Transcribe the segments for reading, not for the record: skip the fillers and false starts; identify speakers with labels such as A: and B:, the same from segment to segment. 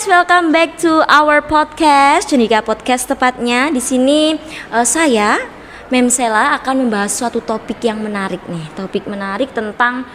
A: welcome back to our podcast, Jenika Podcast tepatnya. Di sini saya, Memsela, akan membahas suatu topik yang menarik nih. Topik menarik tentang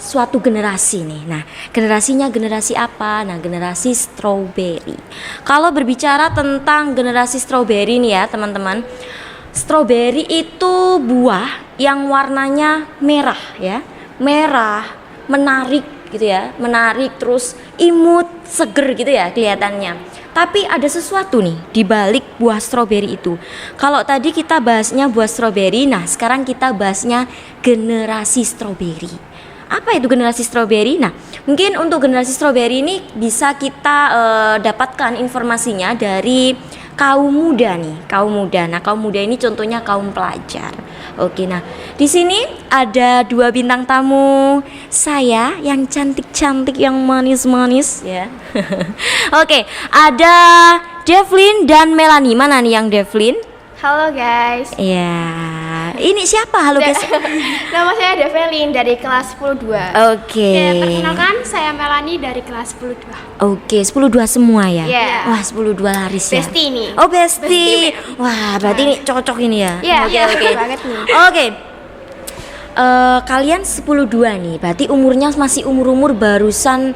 A: suatu generasi nih. Nah, generasinya generasi apa? Nah, generasi strawberry. Kalau berbicara tentang generasi strawberry nih ya, teman-teman. Strawberry itu buah yang warnanya merah ya. Merah, menarik gitu ya, menarik terus imut, seger gitu ya kelihatannya. Tapi ada sesuatu nih di balik buah stroberi itu. Kalau tadi kita bahasnya buah stroberi, nah sekarang kita bahasnya generasi stroberi. Apa itu generasi stroberi? Nah, mungkin untuk generasi stroberi ini bisa kita dapatkan informasinya dari kaum muda nih, kaum muda. Nah, kaum muda ini contohnya kaum pelajar. Oke, nah di sini ada dua bintang tamu saya yang cantik-cantik, yang manis-manis ya. Oke, ada Devlin dan Melanie. Mana nih yang Devlin?
B: Halo guys.
A: Ya, ini siapa? Halo guys.
B: Nama saya Devlin dari kelas 10-2.
A: Oke.
B: Perkenalkan, saya Melanie dari kelas 10-2.
A: Oke, 10-2 semua ya?
B: Iya.
A: Wah, 10-2 laris ya?
B: Bestie nih.
A: Oh, bestie. Wah, berarti ini cocok ini ya?
B: Iya,
A: Oke.
B: banget nih.
A: Oke. Kalian 10-2 nih, berarti umurnya masih umur-umur barusan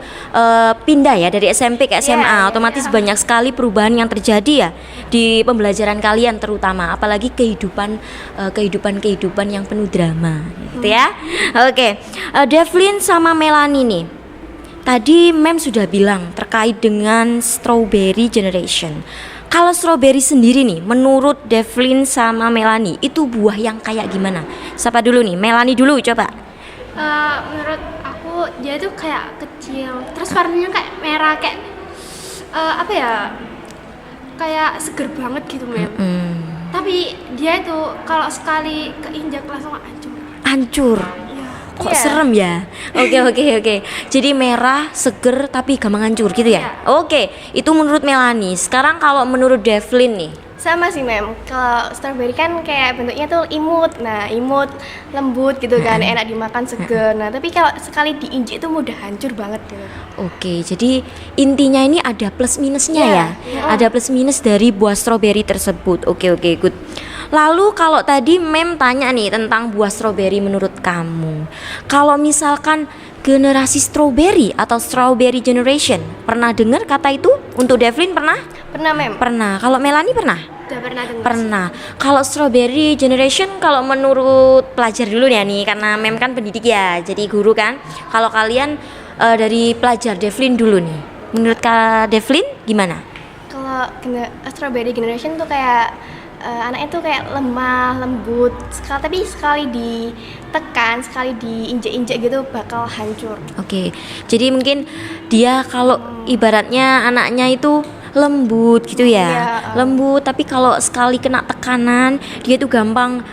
A: pindah ya dari SMP ke SMA.
B: Iya.
A: Otomatis banyak sekali perubahan yang terjadi ya di pembelajaran kalian, terutama apalagi kehidupan yang penuh drama gitu ya. Oke. Devlin sama Melanie nih. Tadi Mem sudah bilang terkait dengan strawberry generation. Kalau strawberry sendiri nih, menurut Devlin sama Melanie, itu buah yang kayak gimana? Siapa dulu nih? Melanie dulu coba.
B: Menurut aku dia tuh kayak kecil, terus warnanya kayak merah, kayak apa ya? Kayak seger banget gitu, Mem. Tapi dia itu kalau sekali keinjak langsung hancur.
A: Hancur. Kok serem ya? Oke. Jadi merah, seger, tapi gampang hancur gitu ya? Oke, itu menurut Melanie. Sekarang kalau menurut Devlin nih.
B: Sama sih, Mem. Kalau strawberry kan kayak bentuknya tuh imut. Nah, imut, lembut gitu kan, enak dimakan, seger. Nah, tapi kalau sekali diinjek itu mudah hancur banget gitu.
A: Oke, jadi intinya ini ada plus minusnya ya? Ada plus minus dari buah strawberry tersebut. Oke, good. Lalu kalau tadi Mem tanya nih tentang buah strawberry menurut kamu. Kalau misalkan generasi strawberry atau strawberry generation, pernah dengar kata itu? Untuk Devlin pernah?
B: Pernah, Mem?
A: Pernah. Kalau Melanie pernah?
B: Udah pernah dengar.
A: Pernah. Kalau strawberry generation, kalau menurut pelajar dulu ya nih, karena Mem kan pendidik ya, jadi guru kan. Kalau kalian dari pelajar, Devlin dulu nih. Menurut Kak Devlin gimana?
B: Kalau strawberry generation tuh kayak anaknya tuh kayak lemah, lembut. Tapi sekali ditekan, sekali diinjek-injek gitu bakal hancur.
A: Oke. Jadi mungkin dia kalau ibaratnya anaknya itu lembut gitu ya. Lembut, tapi kalau sekali kena tekanan dia tuh gampang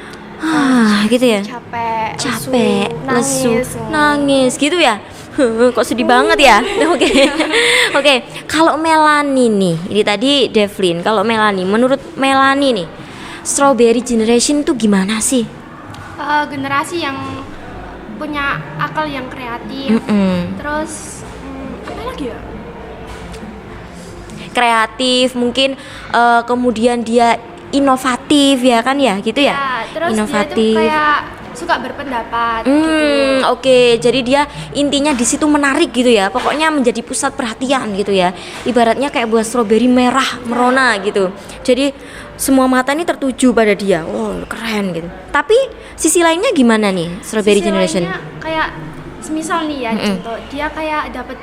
A: gitu ya. Capek, lesu, nangis gitu ya. Kok sedih banget ya. Oke. Kalau Melanie nih, ini tadi Devlin. Kalau Melanie, menurut Melanie nih, strawberry generation tuh gimana sih?
B: Generasi yang punya akal yang kreatif. Terus apa lagi ya? Kreatif,
A: mungkin kemudian dia inovatif ya kan ya, gitu ya?
B: Terus
A: inovatif.
B: Dia tuh kayak suka berpendapat gitu.
A: Oke, jadi dia intinya di situ menarik gitu ya. Pokoknya menjadi pusat perhatian gitu ya. Ibaratnya kayak buah stroberi merah merona gitu. Jadi semua mata ini tertuju pada dia. Oh, keren gitu. Tapi sisi lainnya gimana nih strawberry generation?
B: Kayak semisal nih ya, contoh dia kayak dapat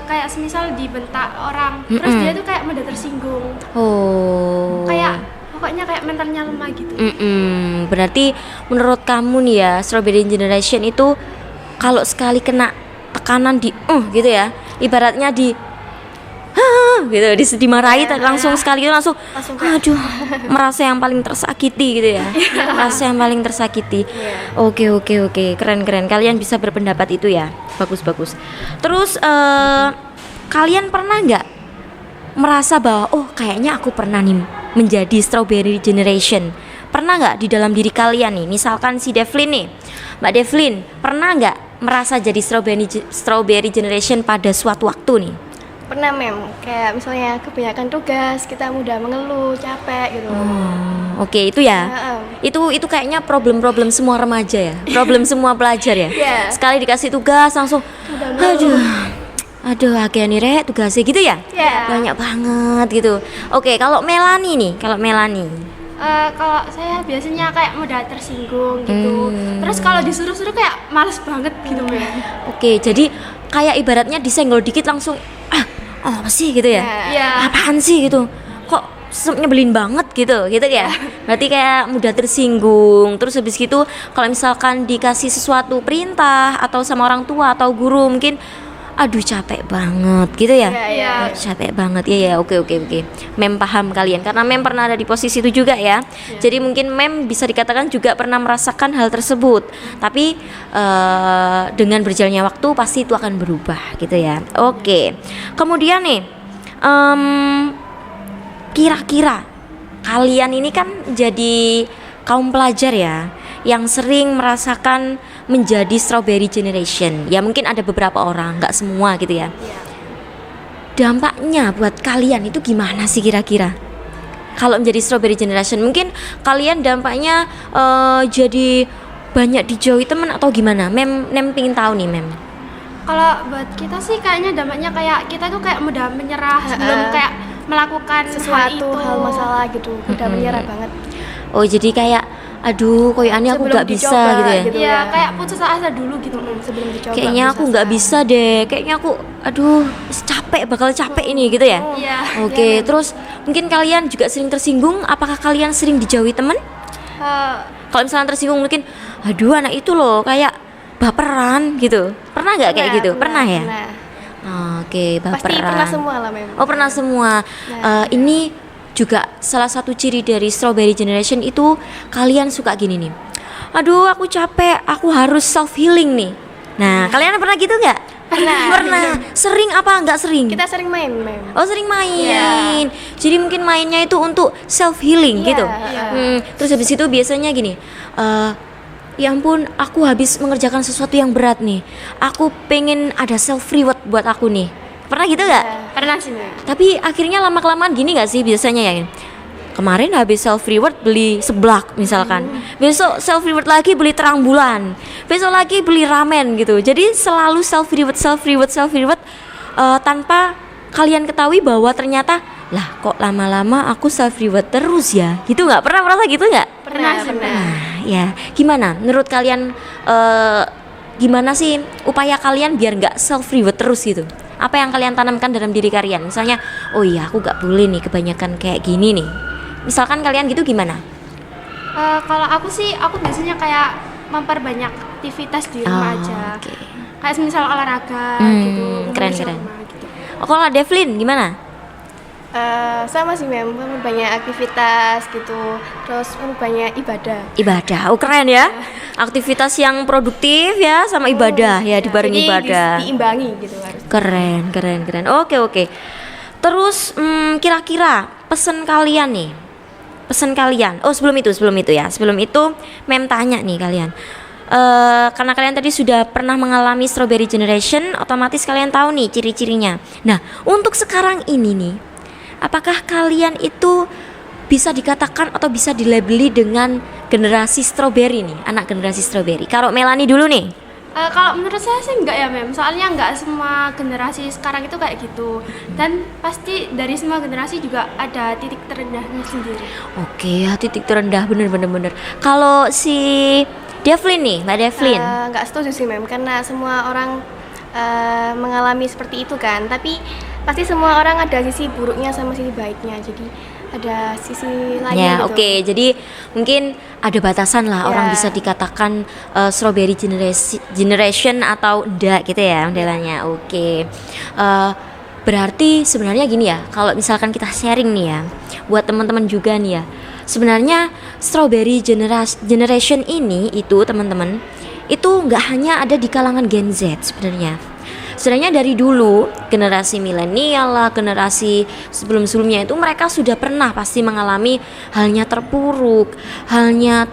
B: kayak semisal dibentak orang, terus dia tuh kayak mudah tersinggung. Kayak pokoknya kayak mentalnya lemah gitu.
A: Berarti menurut kamu nih ya, strawberry generation itu kalau sekali kena tekanan di gitu ya, ibaratnya di gitu, dimarahi langsung sekali itu langsung aduh, merasa yang paling tersakiti gitu ya. Merasa yang paling tersakiti. Oke, keren. Kalian bisa berpendapat itu ya. Bagus. Terus kalian pernah nggak merasa bahwa kayaknya aku pernah nih menjadi strawberry generation? Pernah nggak di dalam diri kalian nih, misalkan si Devlin nih, Mbak Devlin, pernah nggak merasa jadi strawberry generation pada suatu waktu nih?
C: Pernah kayak misalnya kebanyakan tugas, kita mudah mengeluh, capek gitu.
A: Oke, itu ya. Itu kayaknya problem-problem semua remaja ya. Problem semua pelajar ya.
C: Yeah.
A: Sekali dikasih tugas langsung aduh agak nih rek tugasnya gitu ya.
C: Yeah.
A: Banyak banget gitu. Oke, kalau Melanie nih,
B: Kalau saya biasanya kayak mudah tersinggung gitu. Terus kalau disuruh-suruh kayak males banget gitu Mem.
A: Oke, jadi kayak ibaratnya disenggol dikit langsung apa sih gitu ya?
B: Iya.
A: Apaan sih gitu? Kok nyebelin banget gitu ya? Berarti kayak mudah tersinggung. Terus habis gitu kalau misalkan dikasih sesuatu perintah atau sama orang tua atau guru mungkin aduh capek banget gitu ya?
B: Iya.
A: Capek banget ya. Oke. Mem paham kalian karena Mem pernah ada di posisi itu juga ya. Jadi mungkin Mem bisa dikatakan juga pernah merasakan hal tersebut. Tapi dengan berjalannya waktu pasti itu akan berubah gitu ya. Oke. Kemudian nih kira-kira kalian ini kan jadi kaum pelajar ya yang sering merasakan menjadi strawberry generation. Ya mungkin ada beberapa orang, nggak semua gitu ya. Dampaknya buat kalian itu gimana sih kira-kira? Kalau menjadi strawberry generation, mungkin kalian dampaknya jadi banyak dijauhi teman atau gimana? Mem pingin tahu nih Mem.
B: Kalau buat kita sih kayaknya dampaknya kayak kita tuh kayak mudah menyerah sebelum kayak melakukan
C: Sesuatu hal masalah gitu, mudah menyerah banget.
A: Oh jadi kayak aduh koyannya aku
C: Sebelum
A: nggak bisa
C: dicoba,
A: gitu ya.
C: gitu.
B: Iya,
C: ya.
B: kayak putus asa dulu gitu
C: Sebelum dicoba.
A: Kayaknya aku nggak bisa deh. Kayaknya aku bakal capek ini gitu ya.
B: Iya.
A: Oke, terus mungkin kalian juga sering tersinggung. Apakah kalian sering dijauhi teman? Kalau misalnya tersinggung mungkin, aduh anak itu loh kayak baperan gitu. Pernah nggak kayak gitu? Pernah ya? Oke, baperan.
C: Pasti pernah semua lah memang.
A: Oh pernah semua. Ini juga salah satu ciri dari strawberry generation itu kalian suka gini nih. Aduh aku capek, aku harus self healing nih. Nah kalian pernah gitu nggak? Pernah. Sering apa nggak sering?
C: Kita sering main.
A: Oh sering main. Jadi mungkin mainnya itu untuk self healing gitu. Terus habis itu biasanya gini. Ya ampun, aku habis mengerjakan sesuatu yang berat nih. Aku pengen ada self reward buat aku nih. Pernah gitu nggak?
B: Pernah sih Mem.
A: Tapi akhirnya lama-kelamaan gini nggak sih biasanya ya? Kemarin habis self reward beli seblak misalkan. Besok self reward lagi beli terang bulan. Besok lagi beli ramen gitu. Jadi selalu self reward tanpa kalian ketahui bahwa ternyata lah kok lama-lama aku self reward terus ya. Gitu nggak? Pernah merasa gitu nggak?
B: Pernah sih Mem.
A: Ya, gimana? Menurut kalian gimana sih upaya kalian biar nggak self reward terus gitu? Apa yang kalian tanamkan dalam diri kalian? Misalnya, oh iya aku nggak boleh nih kebanyakan kayak gini nih. Misalkan kalian gitu gimana?
B: Kalau aku biasanya kayak memperbanyak aktivitas di rumah aja.
A: Okay.
B: Kayak misal olahraga gitu.
A: Keren.
B: Gitu.
A: Kalau Devlin gimana?
C: Sama sih banyak aktivitas gitu, terus banyak ibadah.
A: Oh keren ya. Aktivitas yang produktif ya sama ibadah ya dibareng
C: Jadi
A: ibadah.
C: diimbangi gitu harus.
A: Keren. Oke. Terus kira-kira pesan kalian nih. Oh sebelum itu ya. Sebelum itu Mem tanya nih kalian. Karena kalian tadi sudah pernah mengalami strawberry generation, otomatis kalian tahu nih ciri-cirinya. Nah, untuk sekarang ini nih, apakah kalian itu bisa dikatakan atau bisa dilabeli dengan generasi strawberry nih, anak generasi strawberry? Kalau Melanie dulu nih.
B: Kalau menurut saya sih enggak ya Mem, soalnya enggak semua generasi sekarang itu kayak gitu. Dan pasti dari semua generasi juga ada titik terendahnya sendiri.
A: Oke, ya titik terendah bener. Kalau si Devlin nih, Mbak Devlin.
C: Nggak setuju sih karena semua orang mengalami seperti itu kan. Tapi pasti semua orang ada sisi buruknya sama sisi baiknya. Jadi ada sisi lainnya gitu.
A: Oke. Jadi mungkin ada batasan lah orang bisa dikatakan strawberry generation atau enggak gitu ya modelannya. Oke. Berarti sebenarnya gini ya, kalau misalkan kita sharing nih ya, buat teman-teman juga nih ya. Sebenarnya strawberry generation ini itu teman-teman itu nggak hanya ada di kalangan Gen Z sebenarnya. Sebenarnya dari dulu generasi milenial lah, generasi sebelum-sebelumnya itu mereka sudah pernah pasti mengalami halnya terpuruk, halnya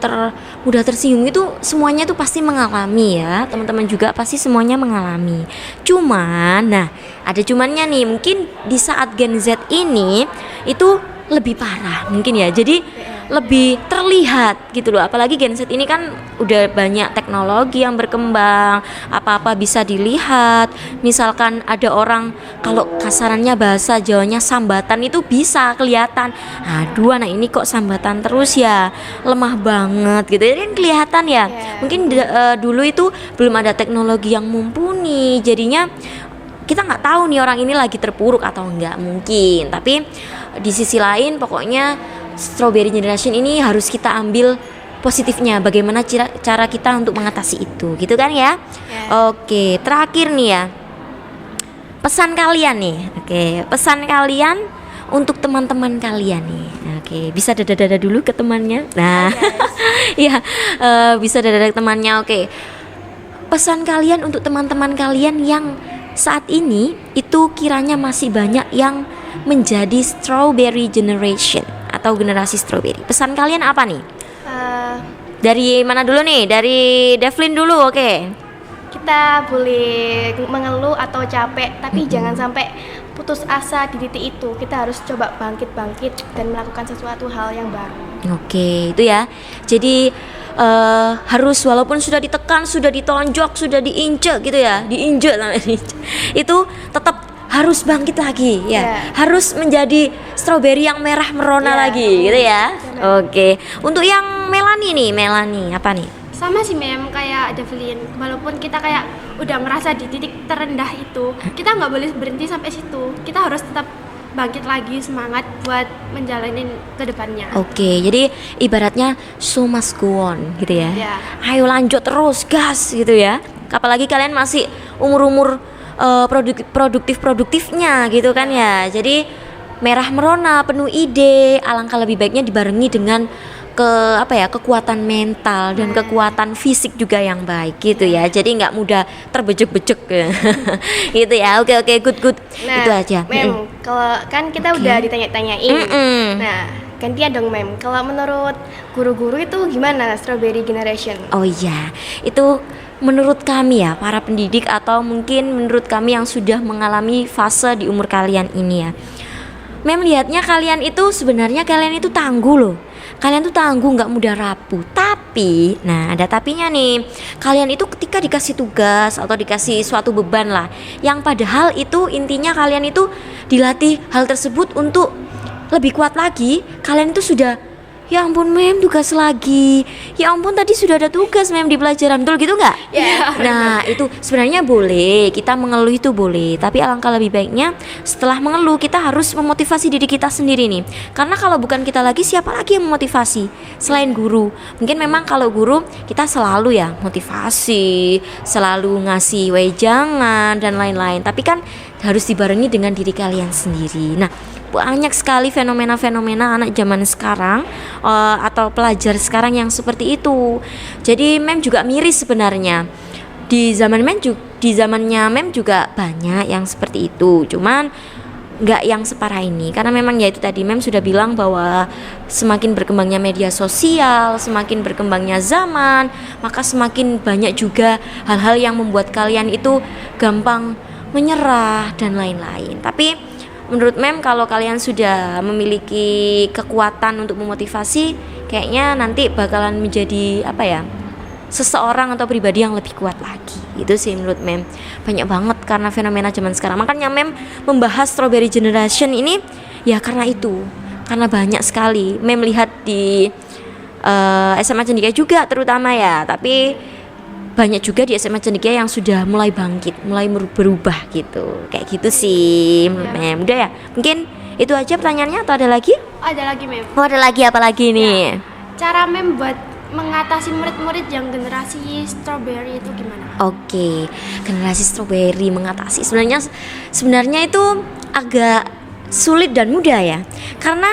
A: mudah tersinggung, itu semuanya itu pasti mengalami ya. Teman-teman juga pasti semuanya mengalami. Cuman, nah ada cumannya nih, mungkin di saat Gen Z ini itu lebih parah mungkin ya. Jadi lebih terlihat gitu loh, apalagi Gen Z ini kan udah banyak teknologi yang berkembang, apa-apa bisa dilihat. Misalkan ada orang kalau kasarannya bahasa Jawanya sambatan itu bisa kelihatan, aduh anak ini kok sambatan terus ya, lemah banget gitu, jadi kan kelihatan ya. Mungkin dulu itu belum ada teknologi yang mumpuni, jadinya kita nggak tahu nih orang ini lagi terpuruk atau enggak mungkin. Tapi di sisi lain pokoknya Strawberry Generation ini harus kita ambil positifnya, bagaimana cara kita untuk mengatasi itu, gitu kan ya. Oke, terakhir nih ya, pesan kalian nih. Oke, pesan kalian untuk teman-teman kalian nih. Oke, bisa dada-dada dulu ke temannya. Nah, ya bisa dada-dada ke temannya. Oke, pesan kalian untuk teman-teman kalian yang saat ini itu kiranya masih banyak yang menjadi Strawberry Generation atau generasi strawberry. Pesan kalian apa nih? Dari mana dulu nih? Dari Devlin dulu, oke.
C: Kita boleh mengeluh atau capek, tapi jangan sampai putus asa di titik itu. Kita harus coba bangkit dan melakukan sesuatu hal yang baru.
A: Oke, itu ya. Jadi harus walaupun sudah ditekan, sudah ditonjok, sudah diinjek gitu ya, diinjek namanya, itu tetap harus bangkit lagi ya. Harus menjadi strawberry yang merah merona lagi gitu ya. Oke. Untuk yang Melanie nih, Melanie apa nih?
B: Sama sih Mem, kayak Devlin, walaupun kita kayak udah merasa di titik terendah itu, kita nggak boleh berhenti sampai situ. Kita harus tetap bangkit lagi, semangat buat menjalanin ke depannya.
A: Oke, jadi ibaratnya show must go on gitu ya. Ayo lanjut terus, gas gitu ya. Apalagi kalian masih umur-umur produktifnya gitu kan ya. Jadi merah merona, penuh ide, alangkah lebih baiknya dibarengi dengan kekuatan mental dan kekuatan fisik juga yang baik gitu ya. Jadi nggak mudah terbejek-bejek gitu ya. Oke, good.
C: Nah,
A: itu aja.
C: Mem, kalau kan kita udah ditanya-tanyain. Nah, gantian dong Mem. Kalau menurut guru-guru itu gimana Strawberry Generation?
A: Oh iya, itu menurut kami ya, para pendidik atau mungkin menurut kami yang sudah mengalami fase di umur kalian ini ya, Mem lihatnya kalian itu sebenarnya kalian itu tangguh loh. Kalian tuh tangguh, nggak mudah rapuh. Tapi, nah ada tapinya nih. Kalian itu ketika dikasih tugas atau dikasih suatu beban lah, yang padahal itu intinya kalian itu dilatih hal tersebut untuk lebih kuat lagi. Kalian itu sudah, ya ampun Mem, tugas lagi. Ya ampun tadi sudah ada tugas Mem di pelajaran, betul gitu nggak? Nah itu sebenarnya boleh, kita mengeluh itu boleh. Tapi alangkah lebih baiknya setelah mengeluh kita harus memotivasi diri kita sendiri nih. Karena kalau bukan kita lagi, siapa lagi yang memotivasi selain guru? Mungkin memang kalau guru kita selalu ya motivasi, selalu ngasih wejangan dan lain-lain. Tapi kan harus dibarengi dengan diri kalian sendiri. Nah, banyak sekali fenomena-fenomena anak zaman sekarang atau pelajar sekarang yang seperti itu. Jadi Mem juga miris sebenarnya. Di zamannya Mem juga banyak yang seperti itu. Cuman nggak yang separah ini, karena memang ya itu tadi Mem sudah bilang bahwa semakin berkembangnya media sosial, semakin berkembangnya zaman, maka semakin banyak juga hal-hal yang membuat kalian itu gampang menyerah dan lain-lain. Tapi menurut Mem kalau kalian sudah memiliki kekuatan untuk memotivasi, kayaknya nanti bakalan menjadi seseorang atau pribadi yang lebih kuat lagi. Itu sih menurut Mem. Banyak banget karena fenomena zaman sekarang. Makanya Mem membahas Strawberry Generation ini ya karena itu. Karena banyak sekali Mem lihat di SMA Cendekia juga terutama ya. Tapi banyak juga di SMA Cendekia yang sudah mulai bangkit, mulai berubah gitu. Kayak gitu sih menurut Mem. Udah ya, mungkin itu aja pertanyaannya atau ada lagi?
B: Ada lagi Mem.
A: Oh ada lagi, apa lagi nih?
B: Cara Mem buat mengatasi murid-murid yang generasi strawberry itu gimana?
A: Oke, generasi strawberry mengatasi sebenarnya itu agak sulit dan mudah ya. Karena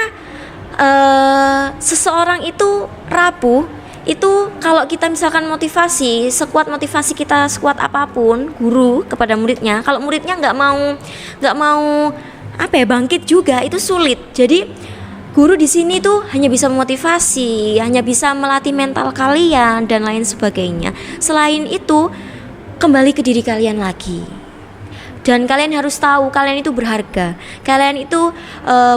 A: seseorang itu rapuh itu kalau kita misalkan motivasi, sekuat motivasi kita, sekuat apapun guru kepada muridnya, kalau muridnya nggak mau apa ya, bangkit juga, itu sulit. Jadi guru di sini tuh hanya bisa memotivasi, hanya bisa melatih mental kalian dan lain sebagainya. Selain itu, kembali ke diri kalian lagi. Dan kalian harus tahu kalian itu berharga, kalian itu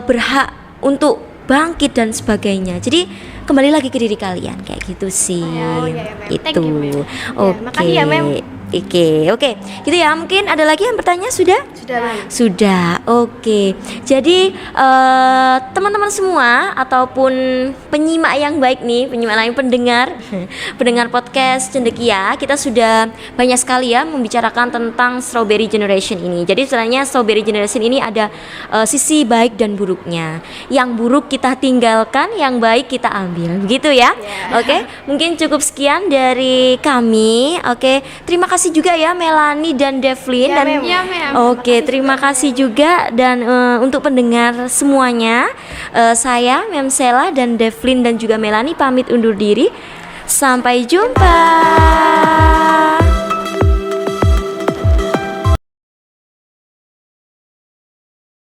A: berhak untuk bangkit dan sebagainya. Jadi kembali lagi ke diri kalian, kayak gitu sih.
C: Oh, iya, Mem.
A: Itu.
C: Thank you, Mem.
A: Oke.
C: Makasih ya, Mem.
A: Oke. Gitu ya. Mungkin ada lagi yang bertanya, sudah?
C: Sudah, Mem.
A: Sudah, oke. Jadi teman-teman semua ataupun penyimak yang baik nih, penyimak lain, pendengar podcast Cendekia, kita sudah banyak sekali ya membicarakan tentang Strawberry Generation ini. Jadi sebenarnya Strawberry Generation ini ada sisi baik dan buruknya. Yang buruk kita tinggalkan, yang baik kita ambil, begitu ya. Oke, mungkin cukup sekian dari kami. Oke, terima kasih juga ya Melanie dan Devlin
C: Ya,
A: dan
C: Mem.
B: Ya, Mem.
A: Oke, terima kasih juga dan untuk pendengar semuanya, saya Memsela dan Devlin dan juga Melanie pamit undur diri. Sampai jumpa.